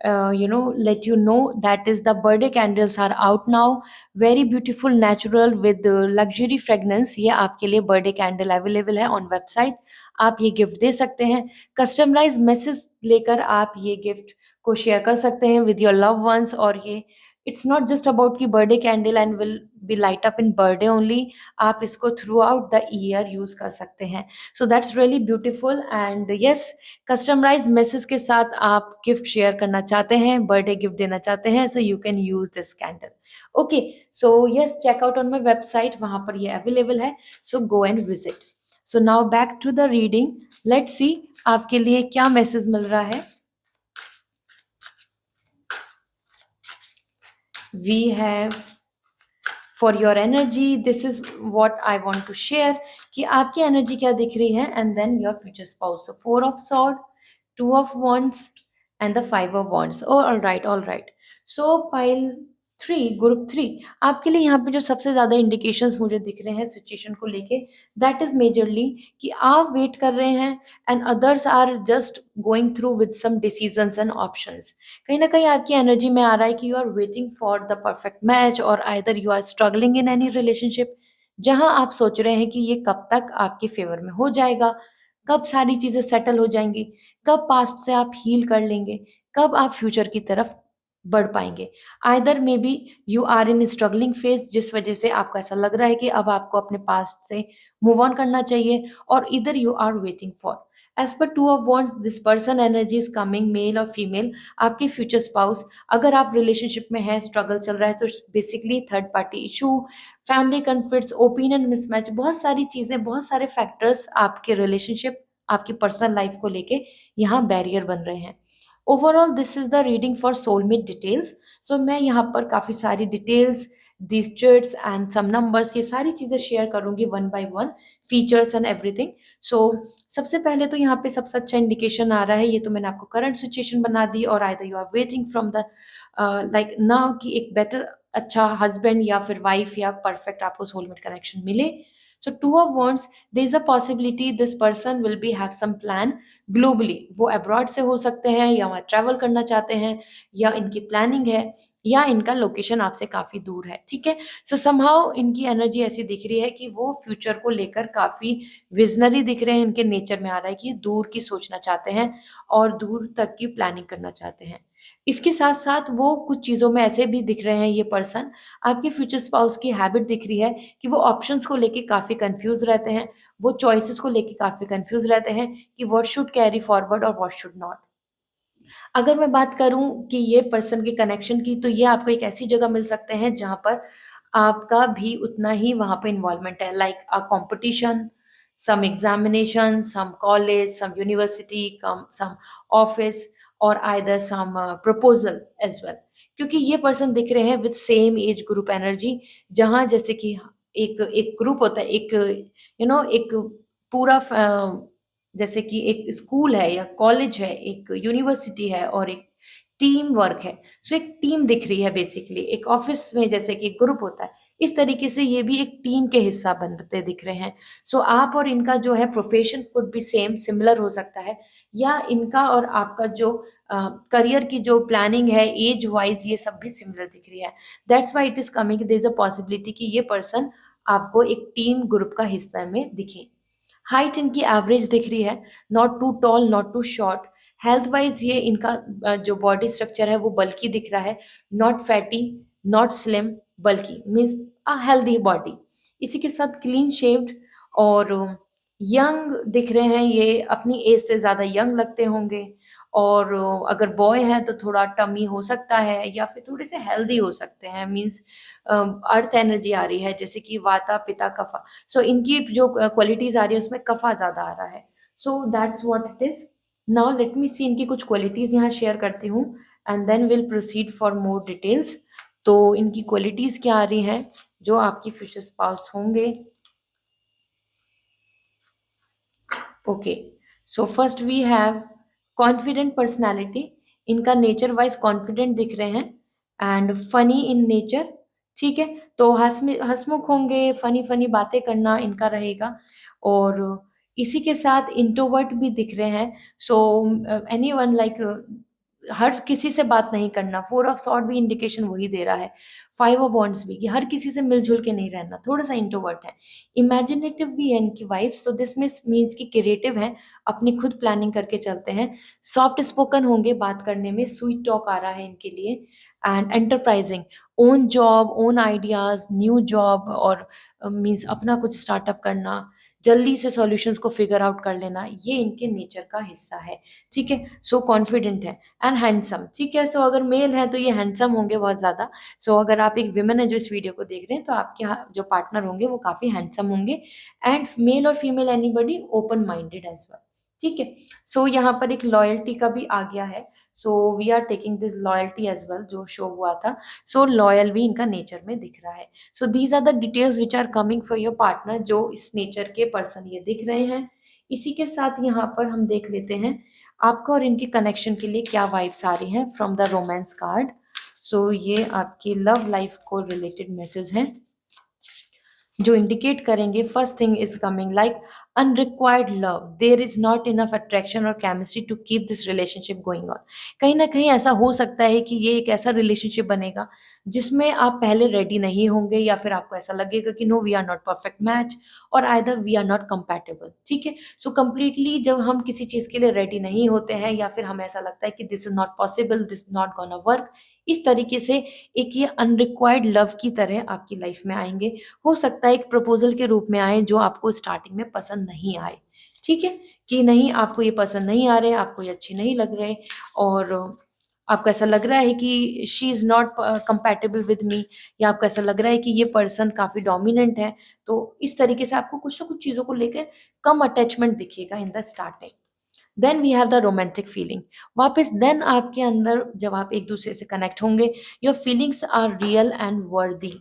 let you know that is the birthday candles are out now, very beautiful natural with luxury fragrance. ये आपके लिए बर्थडे कैंडल अवेलेबल है ऑन वेबसाइट, आप ये गिफ्ट दे सकते हैं। कस्टमाइज मैसेज लेकर आप ये गिफ्ट को शेयर कर सकते हैं विद योर लव वंस, और ये इट्स नॉट जस्ट अबाउट की birthday candle and will be light up in birthday only, आप इसको throughout the year use कर सकते हैं। So that's really beautiful, and yes, customize message के साथ आप गिफ्ट शेयर करना चाहते हैं, बर्थडे गिफ्ट देना चाहते हैं, so you can use this candle, okay. So yes, check out on my website, वहां पर ये अवेलेबल है, so go and visit. So now back to the reading, let's see आपके लिए क्या मैसेज मिल रहा है। We have for your energy, this is what I want to share, कि आपकी एनर्जी क्या दिख रही है, and then your future spouse. So 4 of sword, 2 of wands and the 5 of wands. Oh, all right. So pile 3, group 3, आपके लिए यहाँ पे जो सबसे ज्यादा इंडिकेशंस मुझे दिख रहे हैं सिचुएशन को लेके, दैट इज मेजरली कि आप वेट कर रहे हैं and others are just going through with some decisions and options. कहीं ना कहीं आपकी एनर्जी में आ रहा है कि you are waiting for the perfect match, और either you are struggling in any relationship, जहां आप सोच रहे हैं कि ये कब तक आपके फेवर में हो जाएगा, कब सारी चीजें सेटल हो जाएंगी, कब पास्ट से आप हील कर लेंगे, कब आप फ्यूचर की तरफ बढ़ पाएंगे। Either maybe you are in struggling phase, जिस वजह से आपको ऐसा लग रहा है कि अब आपको अपने पास्ट से मूव ऑन करना चाहिए, और इधर you are waiting for, as per 2 of wands, this person energy is coming, male और फीमेल, आपके फ्यूचर स्पाउस। अगर आप रिलेशनशिप में है, स्ट्रगल चल रहा है, तो basically third party issue, family conflicts, opinion mismatch, बहुत सारी चीजें, बहुत सारे फैक्टर्स आपके रिलेशनशिप, आपकी पर्सनल लाइफ को लेके यहाँ बैरियर बन रहे हैं। Overall this is the reading for soulmate details. So मैं यहाँ पर काफी सारी details, this charts and some numbers, ये सारी चीजें शेयर करूंगी one by one, features and everything. So सबसे पहले तो यहाँ पे सबसे अच्छा इंडिकेशन आ रहा है, ये तो मैंने आपको करंट सिचुएशन बना दी, और either you are waiting from the like now कि एक बेटर अच्छा हस्बैंड या फिर वाइफ या परफेक्ट आपको सोलमेट कनेक्शन मिले। सो 2 of wands, there is a possibility this person will be have some plan globally, वो अब्रॉड से हो सकते हैं, या वहाँ ट्रैवल करना चाहते हैं, या इनकी प्लानिंग है, या इनका लोकेशन आपसे काफी दूर है, ठीक है। सो समहाउ इनकी एनर्जी ऐसी दिख रही है कि वो फ्यूचर को लेकर काफी विजनरी दिख रहे हैं, इनके नेचर में आ रहा है कि दूर की सोचना चाहते हैं और दूर तक की प्लानिंग करना चाहते हैं। इसके साथ-साथ वो कुछ चीज़ों में ऐसे भी दिख रहे हैं ये पर्सन, आपके फ्यूचर स्पाउस की हैबिट दिख रही है कि वो ऑप्शंस को लेके काफ़ी कन्फ्यूज़ रहते हैं, वो चॉइसेस को लेके काफ़ी कन्फ्यूज़ रहते हैं कि व्हाट शुड कैरी फॉरवर्ड और व्हाट शुड नॉट। अगर मैं बात करूँ कि ये पर्सन के कनेक्शन की, तो ये आपको एक ऐसी जगह मिल सकते हैं जहाँ पर आपका भी उतना ही वहाँ पे इन्वॉल्वमेंट है, like a competition, some examination, some college, some university, come some office और either some proposal as well. क्योंकि ये पर्सन दिख रहे हैं with same age group energy, जहाँ जैसे कि एक एक ग्रुप होता है, एक एक पूरा जैसे कि एक स्कूल है या कॉलेज है, एक यूनिवर्सिटी है और एक टीम वर्क है। सो एक टीम दिख रही है बेसिकली, एक ऑफ़िस में जैसे कि एक ग्रुप होता है, इस तरीके से ये भी एक टीम के हिस्सा बनते दिख रहे हैं। सो आप और इनका जो है profession could be same, similar हो सकता है, या इनका और आपका जो करियर की जो प्लानिंग है, ऐज वाइज़ ये सब भी सिमिलर दिख रही है। That's why it is coming, there is a possibility कि ये पर्सन आपको एक टीम ग्रुप का हिस्सा में दिखें। हाइट इनकी एवरेज दिख रही है, not too tall, not too short. Health wise ये इनका जो बॉडी स्ट्रक्चर है वो बल्की दिख रहा है, not fatty, not slim, bulky means a healthy body. इसी के साथ क्लीन शेव्ड और यंग दिख रहे हैं, ये अपनी एज से ज़्यादा यंग लगते होंगे और अगर बॉय है तो थोड़ा टमी हो सकता है या फिर थोड़े से हेल्दी हो सकते हैं, मीन्स अर्थ एनर्जी आ रही है जैसे कि वाता, पिता, कफा। सो इनकी जो क्वालिटीज़ आ रही है उसमें कफ़ा ज़्यादा आ रहा है। So that's what it is. Now let me see इनकी कुछ क्वालिटीज़ यहाँ शेयर करती हूँ and then will proceed for more details. तो इनकी क्वालिटीज़ क्या आ रही हैं जो आपकी फ्यूचर स्पाउस होंगे। Okay, so first we have confident personality. इनका नेचर वाइज़ कॉन्फिडेंट दिख रहे हैं एंड फनी इन नेचर, ठीक है? तो हँसमुख होंगे, फनी-फनी बातें करना इनका रहेगा और इसी के साथ इंट्रोवर्ट भी दिख रहे हैं। सो एनीवन लाइक हर किसी से बात नहीं करना, 4 ऑफ सॉर्ड भी इंडिकेशन वही दे रहा है। 5 ऑफ वांड्स भी कि हर किसी से मिल-जुल के नहीं रहना, थोड़ा-सा इंट्रोवर्ट है। इमेजिनेटिव भी है इनकी वाइब्स, तो दिस मीन्स कि क्रिएटिव हैं, अपनी खुद प्लानिंग करके चलते हैं। सॉफ्ट स्पोकन होंगे बात करने में, स्वीट टॉक आ रहा है इनके लिए and enterprising, own job, own ideas, new job और मीन्स अपना कुछ स्टार्टअप करना, जल्दी से सॉल्यूशंस को फिगर आउट कर लेना, ये इनके नेचर का हिस्सा है, ठीक है? सो कॉन्फिडेंट है एंड हैंडसम, ठीक है? सो अगर मेल है तो ये हैंडसम होंगे बहुत ज़्यादा। सो अगर आप एक विमेन है जो इस वीडियो को देख रहे हैं, तो आपके जो पार्टनर होंगे वो काफ़ी हैंडसम होंगे एंड मेल और female anybody open minded as well, ठीक है? सो यहाँ पर एक लॉयल्टी का भी आ गया है। So we are taking this loyalty as well जो शो हुआ था। सो लॉयल भी इनका नेचर में दिख रहा है। So these are the details which are coming for your partner, जो इस नेचर के पर्सन ये दिख रहे हैं। इसी के साथ यहाँ पर हम देख लेते हैं आपका और इनके कनेक्शन के लिए क्या वाइब्स आ रही हैं from the romance card. So ये आपकी लव लाइफ को रिलेटेड मैसेज हैं जो इंडिकेट करेंगे। First thing is coming like unrequired love, there is not enough attraction और chemistry to keep this relationship going on. कहीं ना कहीं ऐसा हो सकता है कि ये एक ऐसा रिलेशनशिप बनेगा जिसमें आप पहले रेडी नहीं होंगे या फिर आपको ऐसा लगेगा कि no we are not perfect match और either we are not compatible, ठीक है? सो कंप्लीटली जब हम किसी चीज़ के लिए रेडी नहीं होते हैं या फिर हमें ऐसा लगता है कि this is not possible, this is not gonna work, इस तरीके से एक ये अनरिक्वायर्ड लव की तरह आपकी लाइफ में आएंगे। हो सकता है एक प्रपोज़ल के रूप में आए जो आपको स्टार्टिंग में पसंद नहीं आए, ठीक है? कि नहीं आपको ये पसंद नहीं आ रहे, आपको ये अच्छे नहीं लग रहे और आपको ऐसा लग रहा है कि she is not compatible with me, या आपको ऐसा लग रहा है कि ये पर्सन काफ़ी डोमिनेंट है। तो इस तरीके से आपको कुछ ना कुछ चीज़ों को लेकर कम अटैचमेंट दिखेगा in the starting. Then we have the romantic feeling. वापस देन आपके अंदर जब आप एक दूसरे से कनेक्ट होंगे, your feelings are real and worthy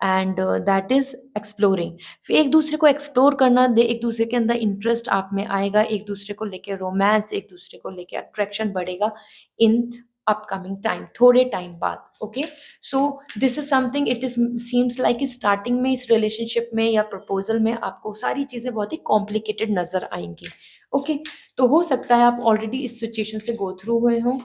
and that is exploring. फिर एक दूसरे को एक्सप्लोर करना दे, एक दूसरे के अंदर इंटरेस्ट आप में आएगा, एक दूसरे को लेके रोमांस, एक दूसरे को लेके अट्रैक्शन बढ़ेगा इन अपकमिंग टाइम, थोड़े टाइम बाद। Okay, so this is something, it is seems like starting में इस रिलेशनशिप में या प्रपोजल में आपको सारी चीज़ें बहुत ही कॉम्प्लिकेटेड नज़र आएंगी। ओके, तो हो सकता है आप ऑलरेडी इस सिचुएशन से गो थ्रू हुए हों।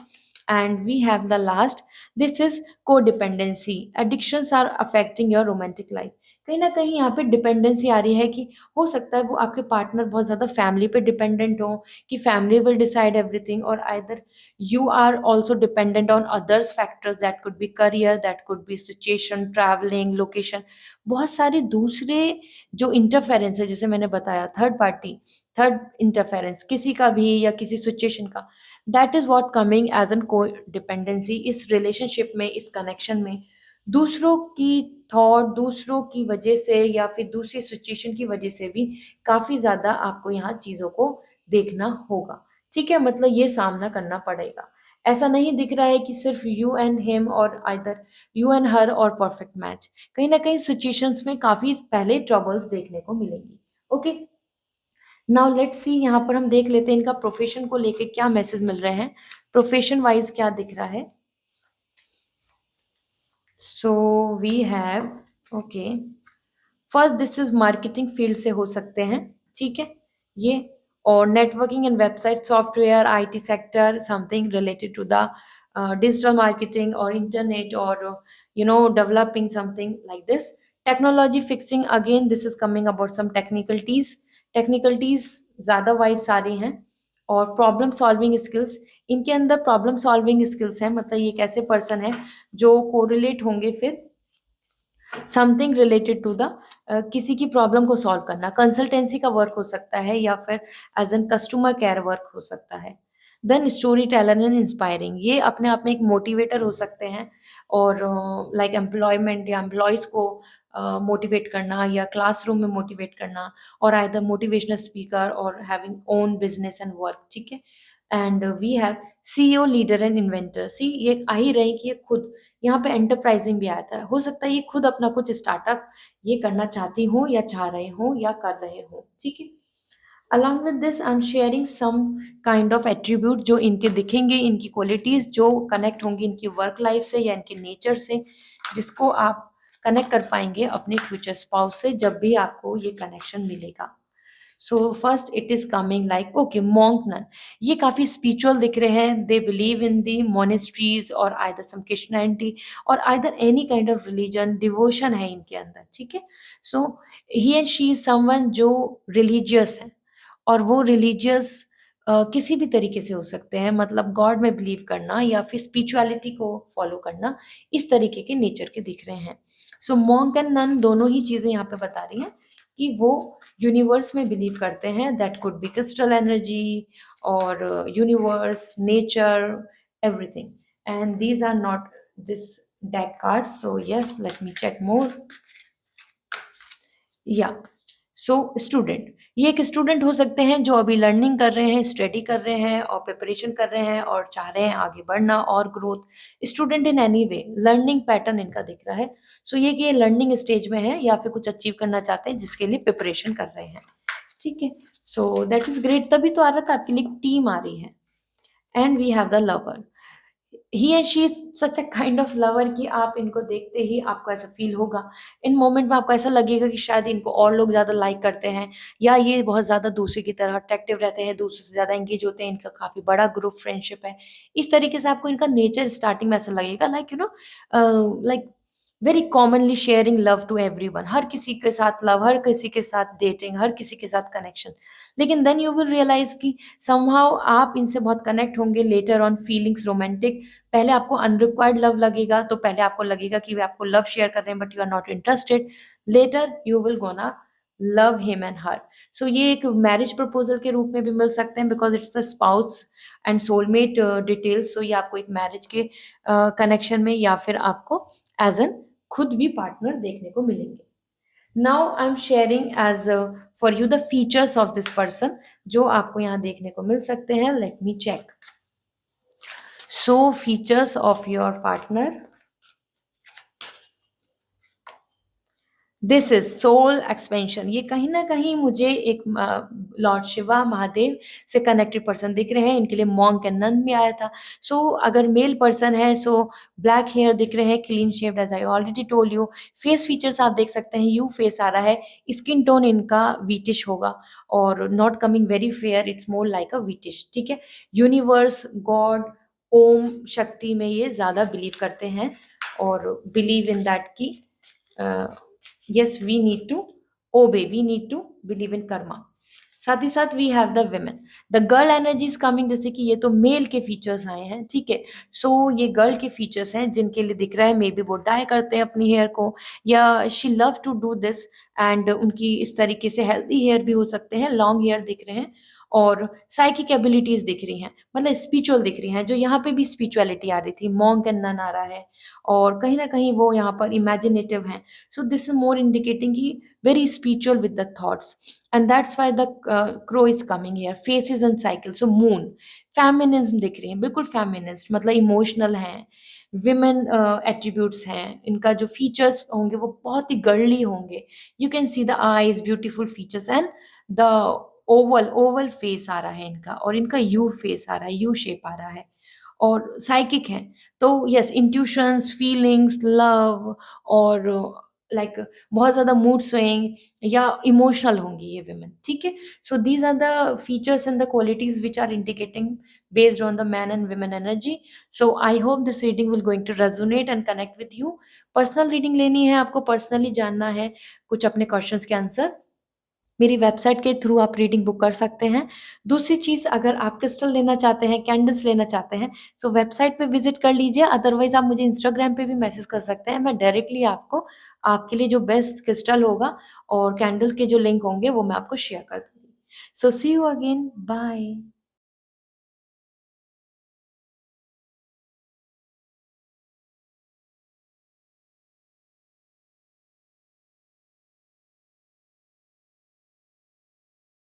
And we have the last, this is codependency, addictions are affecting your romantic life. कहीं न कहीं यहाँ पे डिपेंडेंसी आ रही है कि हो सकता है वो आपके पार्टनर बहुत ज़्यादा फैमिली पे डिपेंडेंट हो, कि फैमिली विल डिसाइड एवरीथिंग, और either you are also dependent on others factors, that could be career, that could be situation, traveling, location, बहुत सारे दूसरे जो इंटरफेरेंस है, जैसे मैंने बताया थर्ड पार्टी, थर्ड इंटरफेरेंस किसी का भी या किसी सिचुएशन का, that is what coming as an codependency इस रिलेशनशिप में, इस कनेक्शन में। दूसरों की थॉट, दूसरों की वजह से या फिर दूसरी सिचुएशन की वजह से भी काफ़ी ज़्यादा आपको यहाँ चीज़ों को देखना होगा। ठीक है? मतलब ये सामना करना पड़ेगा। ऐसा नहीं दिख रहा है कि सिर्फ़ यू एंड हिम और आइदर यू एंड हर और परफेक्ट मैच। कहीं न कहीं सिचुएशंस में काफ़ी पहले ट्रबल्स देखने को मिलेंगी। ओके? नाउ लेट्स सी, यहाँ पर हम देख लेते हैं इनका प्रोफ़ेशन को लेके क्या मैसेज मिल रहे हैं। प्रोफ़ेशन वाइज़ क्या दिख रहा है? So we have okay, first this is marketing field से हो सकते हैं, ठीक है ये, और networking and website software, IT sector, something related to the digital marketing और इंटरनेट, और developing something like this. Technology fixing, again this is coming about some technicalities, technicalities ज़्यादा वाइब्स आ रही हैं। और प्रॉब्लम सॉल्विंग स्किल्स, इनके अंदर प्रॉब्लम सॉल्विंग स्किल्स हैं, मतलब ये एक ऐसे पर्सन है जो कोरिलेट होंगे फिर समथिंग रिलेटेड टू द किसी की प्रॉब्लम को सॉल्व करना, कंसल्टेंसी का वर्क हो सकता है या फिर as an customer care work हो सकता है। Then story teller and inspiring, ये अपने आप में एक मोटिवेटर हो सकते हैं, और लाइक एम्प्लॉयमेंट या एम्प्लॉयज़ को मोटिवेट करना या क्लासरूम में मोटिवेट करना, और आइदर मोटिवेशनल स्पीकर और having own business and work, ठीक है। And we have CEO, leader and inventor. See ये आ ही रहे कि ये खुद, यहाँ पे एंटरप्राइजिंग भी आता है, हो सकता है ये खुद अपना कुछ स्टार्टअप ये करना चाहती हूँ या चाह रहे हों या कर रहे हों, ठीक है। Along with this I am sharing some kind of attribute जो इनके दिखेंगे, इनकी क्वालिटीज़ जो कनेक्ट होंगी इनकी वर्क लाइफ से या इनके नेचर से, जिसको आप कनेक्ट कर पाएंगे अपने फ्यूचर स्पाउस से जब भी आपको ये कनेक्शन मिलेगा। So first it is coming like okay, monk nun, ये काफ़ी स्पिरिचुअल दिख रहे हैं, they believe in the monasteries और आइदर सम क्रिश्चियनिटी और either any kind of religion, devotion है इनके अंदर, ठीक है। So he and she is someone जो रिलीजियस है, और वो रिलीजियस किसी भी तरीके से हो सकते हैं, मतलब गॉड में बिलीव करना या फिर स्पिरिचुअलिटी को फॉलो करना, इस तरीके के नेचर के दिख रहे हैं। सो मॉन्क एंड नन दोनों ही चीज़ें यहाँ पे बता रही हैं कि वो यूनिवर्स में बिलीव करते हैं, that could be crystal energy और universe, nature, everything, and these are not this deck cards, so yes let me check more. या सो स्टूडेंट, ये एक स्टूडेंट हो सकते हैं जो अभी लर्निंग कर रहे हैं, स्टडी कर रहे हैं और प्रिपरेशन कर रहे हैं और चाह रहे हैं आगे बढ़ना और growth. Student in any way, learning pattern इनका दिख रहा है। सो ये कि ये लर्निंग स्टेज में है या फिर कुछ अचीव करना चाहते हैं जिसके लिए प्रिपरेशन कर रहे हैं, ठीक है। सो दैट इज ग्रेट, तभी तो आ रहा था आपके लिए टीम आ रही है। And we have the lover, he and she is such a kind of lover कि आप इनको देखते ही आपको ऐसा फील होगा, इन मोमेंट में आपको ऐसा लगेगा कि शायद इनको और लोग ज़्यादा लाइक करते हैं, या ये बहुत ज़्यादा दूसरे की तरह अट्रैक्टिव रहते हैं, दूसरों से ज़्यादा एंगेज होते हैं, इनका काफ़ी बड़ा ग्रुप फ्रेंडशिप है। इस तरीके से आपको इनका नेचर स्टार्टिंग में ऐसा लगेगा like like very commonly sharing love to everyone, हर किसी के साथ लव, हर किसी के साथ डेटिंग, हर किसी के साथ कनेक्शन। लेकिन देन यू विल रियलाइज कि समहाउ आप इनसे बहुत कनेक्ट होंगे, लेटर ऑन फीलिंग्स रोमांटिक, पहले आपको अनरिक्वायर्ड लव लगेगा, तो पहले आपको लगेगा कि वे आपको लव शेयर कर रहे हैं but you are not interested, later you will gonna love him and her. So ये एक मैरिज प्रपोजल के रूप में भी मिल सकते हैं, because it's a spouse and soulmate details. So ये आपको एक मैरिज के कनेक्शन में या फिर आपको एज एन खुद भी पार्टनर देखने को मिलेंगे। Now I am sharing as for you the features of this person जो आपको यहाँ देखने को मिल सकते हैं। Let me check. So features of your partner, this is soul expansion, ये कहीं ना कहीं मुझे एक लॉर्ड शिवा महादेव से कनेक्टेड पर्सन दिख रहे हैं, इनके लिए मॉन्क एंड नन में आया था। सो अगर मेल पर्सन है, सो ब्लैक हेयर दिख रहे हैं, clean shaved as I already told you. Face features आप देख सकते हैं, यू फेस आ रहा है, स्किन टोन इनका वीटिश होगा और not coming very fair, it's more like a wheatish, ठीक है। यूनिवर्स, गॉड, ओम शक्ति में ये ज़्यादा बिलीव करते हैं और बिलीव इन दैट की Yes, we need to obey, we need to believe in karma. साथ ही साथ we have the women, the girl energy is coming, जैसे कि ये तो मेल के फीचर्स आए हैं, ठीक है। सो ये गर्ल के फीचर्स हैं जिनके लिए दिख रहा है मे बी वो डाई करते हैं अपनी हेयर को, या she love to do this, and उनकी इस तरीके से हेल्दी हेयर भी हो सकते हैं, लॉन्ग हेयर दिख रहे हैं, और साइकिक एबिलिटीज दिख रही हैं, मतलब स्पिरिचुअल दिख रही हैं, जो यहाँ पे भी स्पिरिचुअलिटी आ रही थी, मॉन्क एंड नन आ रहा है, और कहीं ना कहीं वो यहाँ पर इमेजिनेटिव हैं। सो दिस इज मोर इंडिकेटिंग की very spiritual with the thoughts, and that's why the crow is coming here, faces and cycles. So moon feminism दिख रही है, बिल्कुल feminist, मतलब इमोशनल हैं, विमेन एट्रीब्यूट्स हैं, इनका जो फीचर्स होंगे वो बहुत ही गर्ली होंगे, you can see the eyes, beautiful features, and the oval oval face आ रहा है इनका, और इनका यू फेस आ रहा है, यू शेप आ रहा है, और साइकिक हैं। तो यस, इंट्यूशंस, फीलिंग्स, लव, और लाइक बहुत ज़्यादा मूड स्विंग या इमोशनल होंगी ये विमेन, ठीक है। So these are the features and the qualities which are indicating based on the man and women energy. So I hope this reading will going to resonate and connect with you. Personal reading लेनी है, आपको पर्सनली जानना है कुछ अपने क्वेश्चंस के आंसर, मेरी वेबसाइट के थ्रू आप रीडिंग बुक कर सकते हैं। दूसरी चीज़, अगर आप क्रिस्टल लेना चाहते हैं, कैंडल्स लेना चाहते हैं, सो वेबसाइट पे विजिट कर लीजिए, अदरवाइज़ आप मुझे इंस्टाग्राम पे भी मैसेज कर सकते हैं, मैं डायरेक्टली आपको आपके लिए जो बेस्ट क्रिस्टल होगा और कैंडल के जो लिंक होंगे वो मैं आपको शेयर कर दूँगी। सो सी यू अगेन, बाय।